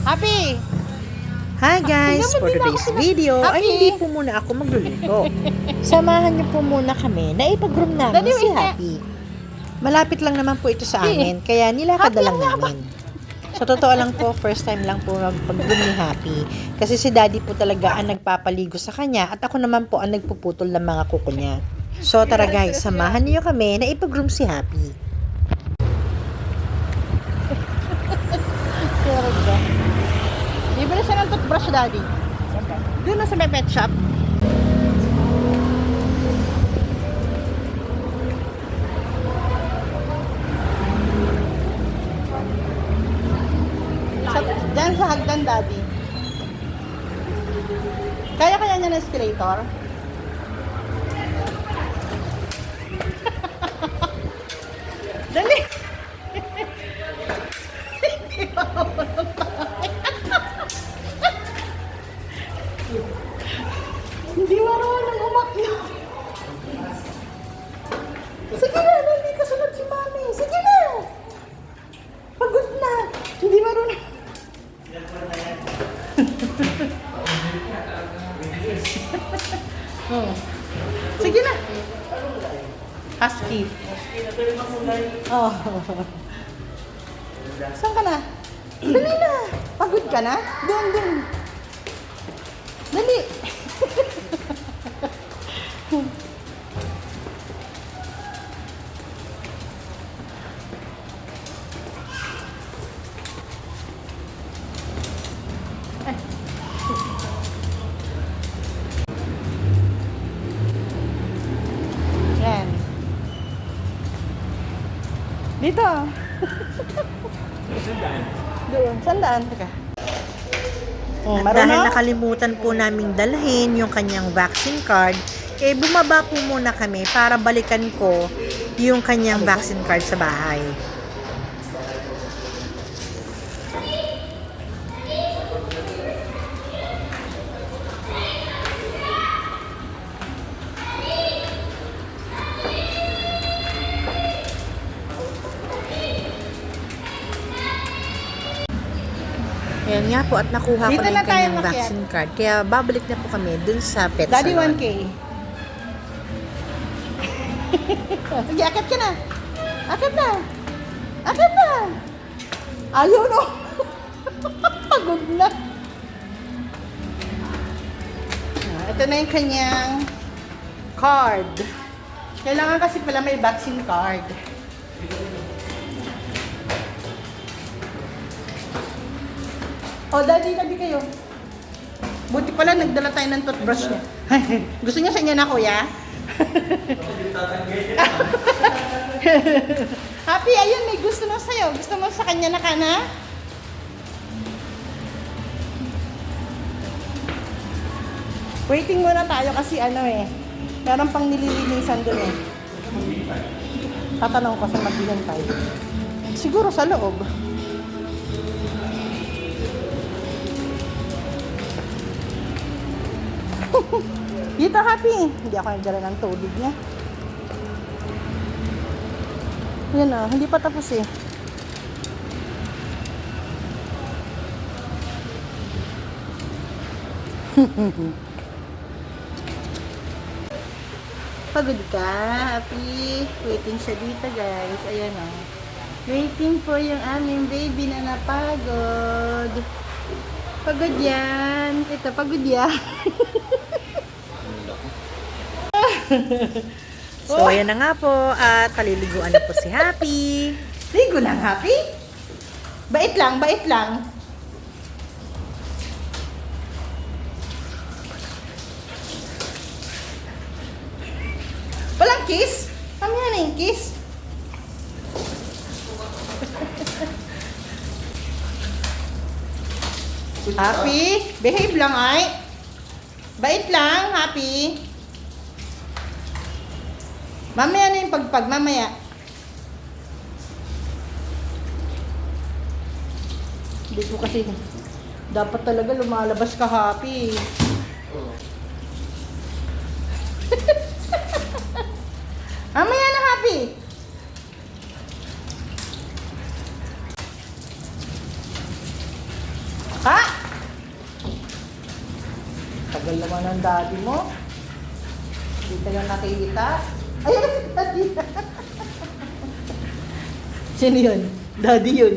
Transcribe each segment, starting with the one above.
Happy! Hi guys! For today's video ay hindi po muna ako magluluto. Samahan niyo po muna kami na ipag-groom namin si Happy. Malapit lang naman po ito sa amin, kaya nilakad na lang namin. Sa totoo lang po, first time lang po magpag-groom ni Happy. Kasi si Daddy po talaga ang nagpapaligo sa kanya at ako naman po ang nagpuputol ng mga kuko niya. So tara guys, samahan niyo kami na ipag-groom si Happy. Bibili siya ng toothbrush, Daddy. Doon na sa may pet shop. Diyan sa hagdan, Daddy. Kaya niya ng escalator? Dali! Hindi marunong umakyat. Sige na, hindi kasunod si Mami. Sige na. Pagod na. Hindi marunong. Oh. Sige na. Husky. Oh. Saan ka na? Dali na. Pagod ka na? Doon. Dali. Yan. Dito. Doon. Sandaan. Teka. At dahil nakalimutan po naming dalhin yung kanyang vaccine card, bumaba po muna kami para balikan ko yung kanyang vaccine card sa bahay. Ayan nga po at nakuha ko Dito na na yung tayo kanyang makiat. vaccine card. Kaya babalik na po kami dun sa pet Daddy, salon. 1K. Sige, akit ka na. Akit na. Akit na. Ayaw no. Pagod na. Ito na yung kanyang card. Kailangan kasi pala may vaccine card. Oh, Daddy, tabi kayo. Buti pala, nagdala tayo ng toothbrush niya. Gusto niya sa inyo na, kuya? Happy, ayun, may gusto mo sa'yo. Gusto mo sa kanya na ka na? Waiting muna tayo kasi meron pang nililinisan doon eh. Tatanong ko sa maghihintay. Siguro sa loob. Dito, Happy. Hindi ako nagdala ng tubig niya. Yan o, hindi pa tapos eh. Pagod ka, Happy. Waiting siya dito, guys. Ayan o. Waiting for yung aming baby na napagod. Pagod yan. Ito, pagod yan. So, ayan na nga po. At paliliguan na po si Happy. Ligo lang, Happy. Bait lang, bait lang. Walang kiss? Mamaya na yung kiss. Happy, behave lang ay. Bait lang, Happy. Mamaya na yung pagpag, mamaya. Hindi ko kasi, dapat talaga lumalabas ka, Happy. Mamaya na, Happy. Ha? Tagal naman ng daddy mo. Hindi tayo nakikita. Ayun si daddy. Sino yun? Daddy yun.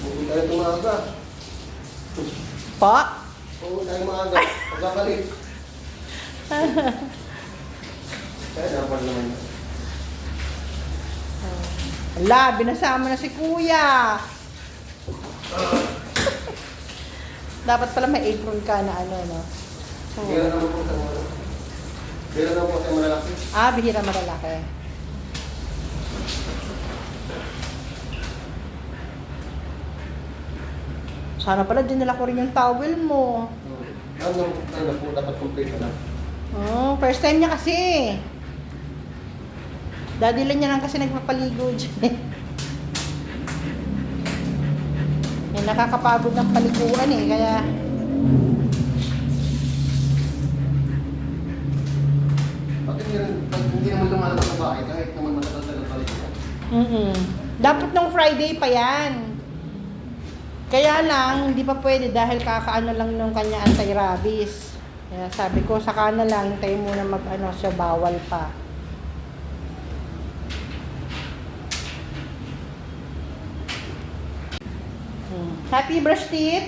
Huwag tayo tumaga. Pa? Huwag tayo maaga. Pagkakalit. Kaya dapat naman. Ala, binasama na si kuya. Dapat pala may apron ka na ano, no? Bira naman po sa mga. Bira naman po sa malalaki. Ah, bihira malalaki. Sana pala dinala ko rin yung towel mo. Ano po, dapat complete na. Oh, first time niya kasi. Daddy lang niya lang kasi nagpapaligo dyan. Yan, nakakapagod ng paliguan eh, kaya... Pag hindi naman lumalabas sa bahay, kahit naman matatagal balik ko. Dapat nung Friday pa yan. Kaya lang, hindi pa pwede dahil kakaano lang nung kanya anti-rabies. Kaya sabi ko, saka na lang, hintayin muna mag-ano siya, bawal pa. Happy brush teeth?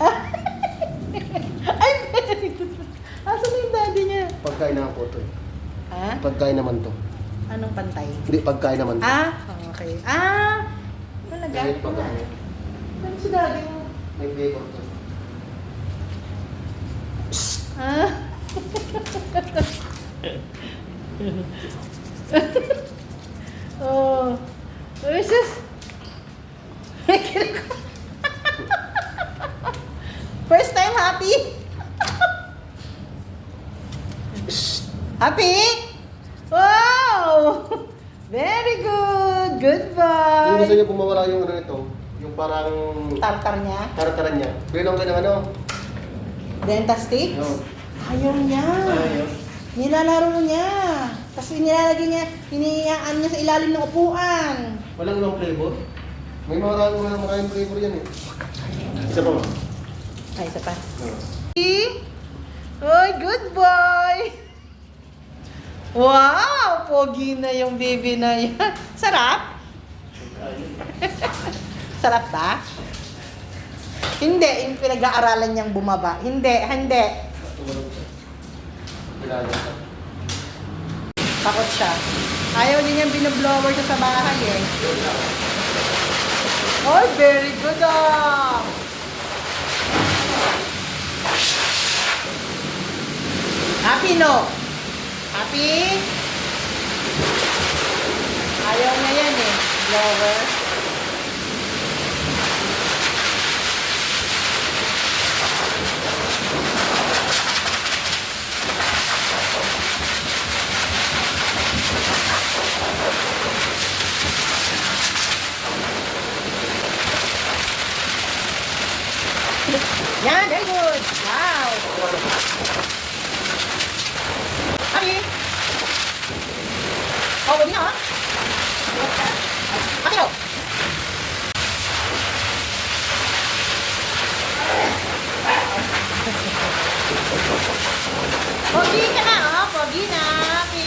Ay, asan yung daddy niya? Pagkain naman po ito. Ha? Pagkain naman to. Anong pantay? Hindi, pagkain naman to. Ah, okay. Ah, talaga? Kahit pagkain. Ano si daddy mo? May flavor to. Ah. Oh. What is this? First time happy? Happy? Wow! Very good! Kung gusto Goodbye! niyo po mawala yung ano nito, yung parang Tartar niya? tartaran niya. Bilong ka ng ano? Dentastix? Yun. Ayaw niya. Ayun. Nilalaro niya. Kasi nilalagay niya, hinihiyaan niya sa ilalim ng upuan. Walang ibang flavor? May maraming flavor yan eh. Isa pa ba? Ay, isa pa. Oo. Oy, good boy! Wow! Pogi na yung baby na yan. Sarap? Sarap ba? Hindi, yung pinag-aaralan niyang bumaba. Hindi. Tumalog siya. Kilala siya. Takot siya. Ayaw din niyang binoblower siya sa bahay eh. Oh, very good ah! Happy no? Happy? Ayaw niya yan eh. Blower. Yan, very good. Wow. Happy? Oh, wag na ah. Happy no? Pogi ka na oh. Pogi na. Happy.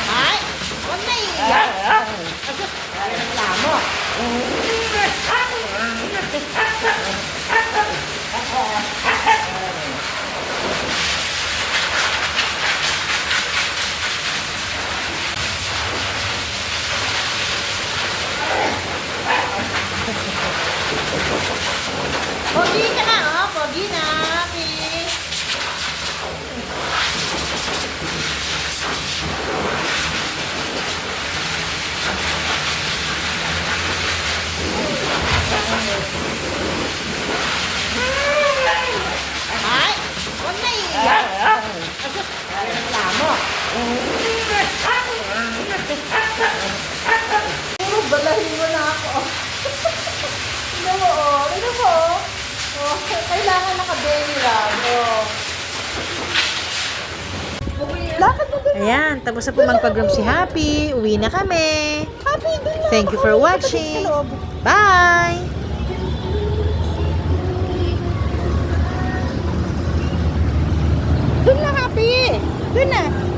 Ay, wag na iiyak. Wala mo. Pogi ka na oh. Pogi na. Happy. Ay, wag na iiyak. Wala mo. Ayan, tapos na po magpag-groom si Happy. Uwi na kami. Happy, dun na. Thank you for watching. Sa loob. Bye! Dun na, Happy. Dun na.